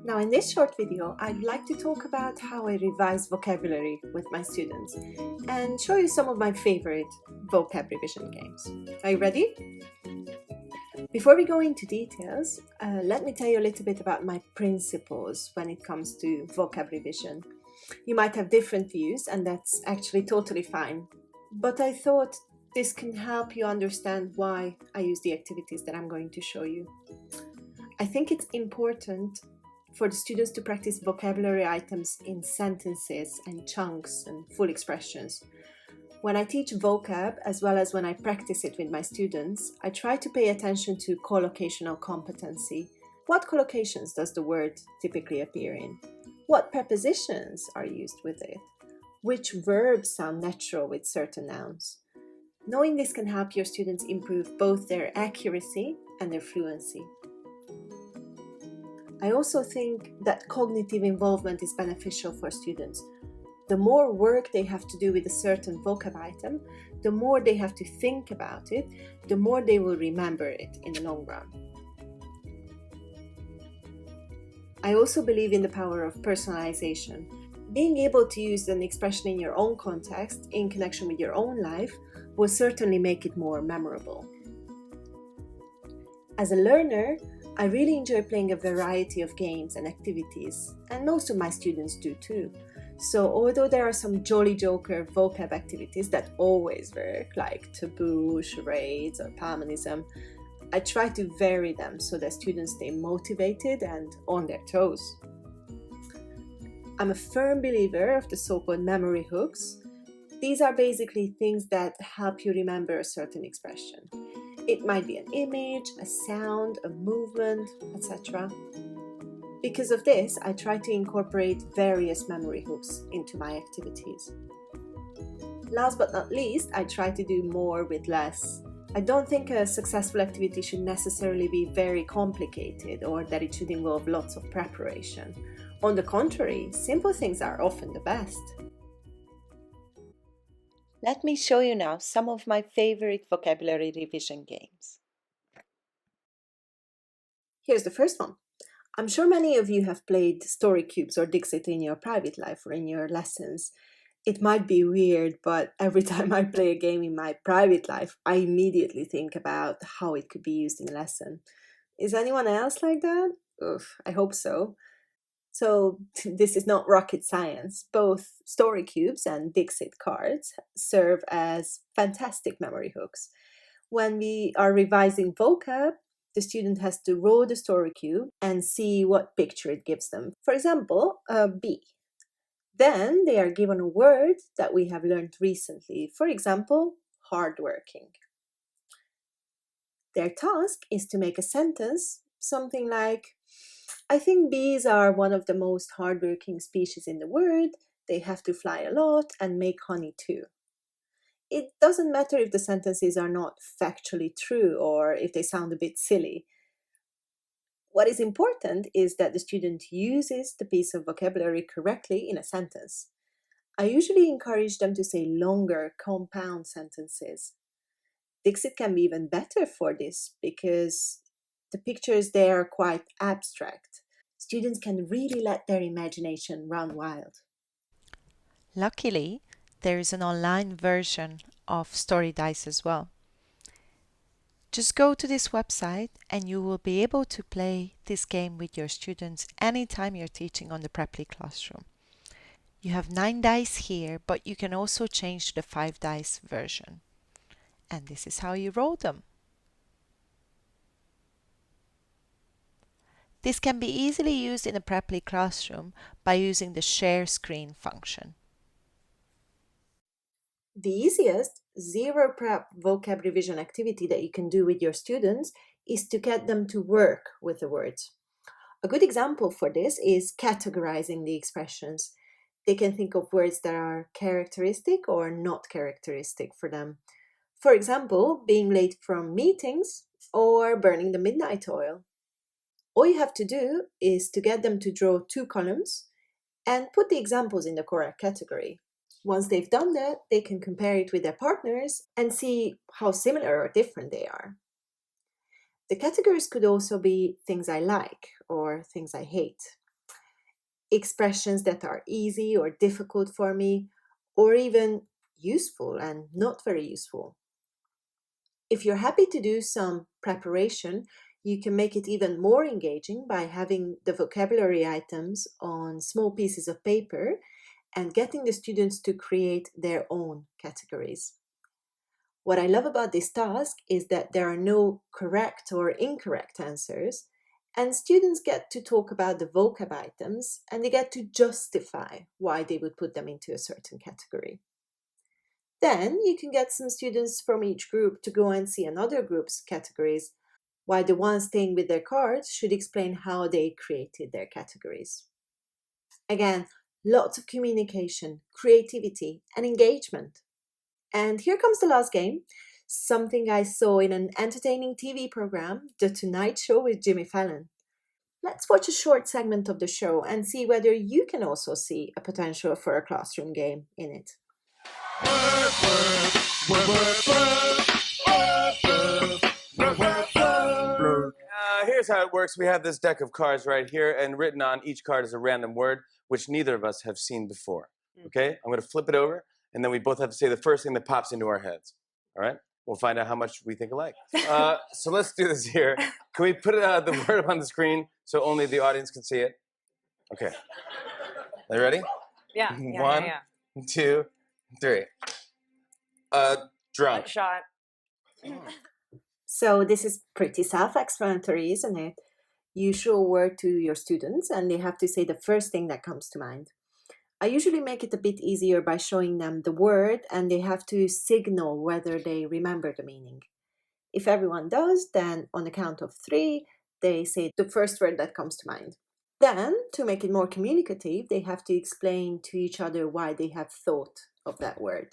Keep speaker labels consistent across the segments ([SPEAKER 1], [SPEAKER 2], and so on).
[SPEAKER 1] Now in this short video, I'd like to talk about how I revise vocabulary with my students and show you some of my favorite vocab revision games. Are you ready? Before we go into details, let me tell you a little bit about my principles when it comes to vocab revision. You might have different views, and that's actually totally fine. But I thought this can help you understand why I use the activities that I'm going to show you. I think it's important for the students to practice vocabulary items in sentences and chunks and full expressions. When I teach vocab, as well as when I practice it with my students, I try to pay attention to collocational competency. What collocations does the word typically appear in? What prepositions are used with it? Which verbs sound natural with certain nouns? Knowing this can help your students improve both their accuracy and their fluency. I also think that cognitive involvement is beneficial for students. The more work they have to do with a certain vocab item, the more they have to think about it, the more they will remember it in the long run. I also believe in the power of personalization. Being able to use an expression in your own context, in connection with your own life, will certainly make it more memorable. As a learner, I really enjoy playing a variety of games and activities, and most of my students do too. So although there are some Jolly Joker vocab activities that always work, like taboo, charades, or palmanism, I try to vary them so that students stay motivated and on their toes. I'm a firm believer of the so-called memory hooks. These are basically things that help you remember a certain expression. It might be an image, a sound, a movement, etc. Because of this, I try to incorporate various memory hooks into my activities. Last but not least, I try to do more with less. I don't think a successful activity should necessarily be very complicated or that it should involve lots of preparation. On the contrary, simple things are often the best. Let me show you now some of my favorite vocabulary revision games. Here's the first one. I'm sure many of you have played Story Cubes or Dixit in your private life or in your lessons. It might be weird, but every time I play a game in my private life, I immediately think about how it could be used in a lesson. Is anyone else like that? Oof, I hope so. So this is not rocket science. Both Story Cubes and Dixit cards serve as fantastic memory hooks. When we are revising vocab, the student has to roll the story cube and see what picture it gives them. For example, a bee. Then they are given a word that we have learned recently. For example, hardworking. Their task is to make a sentence, something like, I think bees are one of the most hardworking species in the world. They have to fly a lot and make honey too. It doesn't matter if the sentences are not factually true or if they sound a bit silly. What is important is that the student uses the piece of vocabulary correctly in a sentence. I usually encourage them to say longer, compound sentences. Dixit can be even better for this because the pictures there are quite abstract. Students can really let their imagination run wild.
[SPEAKER 2] Luckily, there is an online version of Story Dice as well. Just go to this website and you will be able to play this game with your students anytime you're teaching on the Preply Classroom. You have 9 dice here, but you can also change to the 5 dice version. And this is how you roll them. This can be easily used in a Preply Classroom by using the share screen function.
[SPEAKER 1] The easiest zero prep vocab revision activity that you can do with your students is to get them to work with the words. A good example for this is categorizing the expressions. They can think of words that are characteristic or not characteristic for them. For example, being late from meetings or burning the midnight oil. All you have to do is to get them to draw 2 columns and put the examples in the correct category. Once they've done that, they can compare it with their partners and see how similar or different they are. The categories could also be things I like or things I hate. expressions that are easy or difficult for me, or even useful and not very useful. If you're happy to do some preparation, you can make it even more engaging by having the vocabulary items on small pieces of paper and getting the students to create their own categories. What I love about this task is that there are no correct or incorrect answers, and students get to talk about the vocab items and they get to justify why they would put them into a certain category. Then you can get some students from each group to go and see another group's categories, while the ones staying with their cards should explain how they created their categories. Again, lots of communication, creativity, and engagement. And here comes the last game, something I saw in an entertaining TV program, The Tonight Show with Jimmy Fallon. Let's watch a short segment of the show and see whether you can also see a potential for a classroom game in it.
[SPEAKER 3] Here's how it works. We have this deck of cards right here, and written on each card is a random word, which neither of us have seen before. Okay? I'm going to flip it over, and then we both have to say the first thing that pops into our heads. All right? We'll find out how much we think alike. So let's do this here. Can we put the word on the screen so only the audience can see it? Okay. Are you ready?
[SPEAKER 4] Yeah.
[SPEAKER 3] 1, 2, 3. Drunk.
[SPEAKER 4] Shot.
[SPEAKER 1] So this is pretty self-explanatory, isn't it? You show a word to your students and they have to say the first thing that comes to mind. I usually make it a bit easier by showing them the word and they have to signal whether they remember the meaning. If everyone does, then on the count of 3, they say the first word that comes to mind. Then, to make it more communicative, they have to explain to each other why they have thought of that word.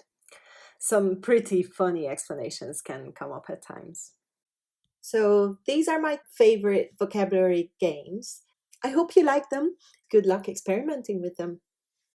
[SPEAKER 1] Some pretty funny explanations can come up at times. So these are my favorite vocabulary games. I hope you like them. Good luck experimenting with them.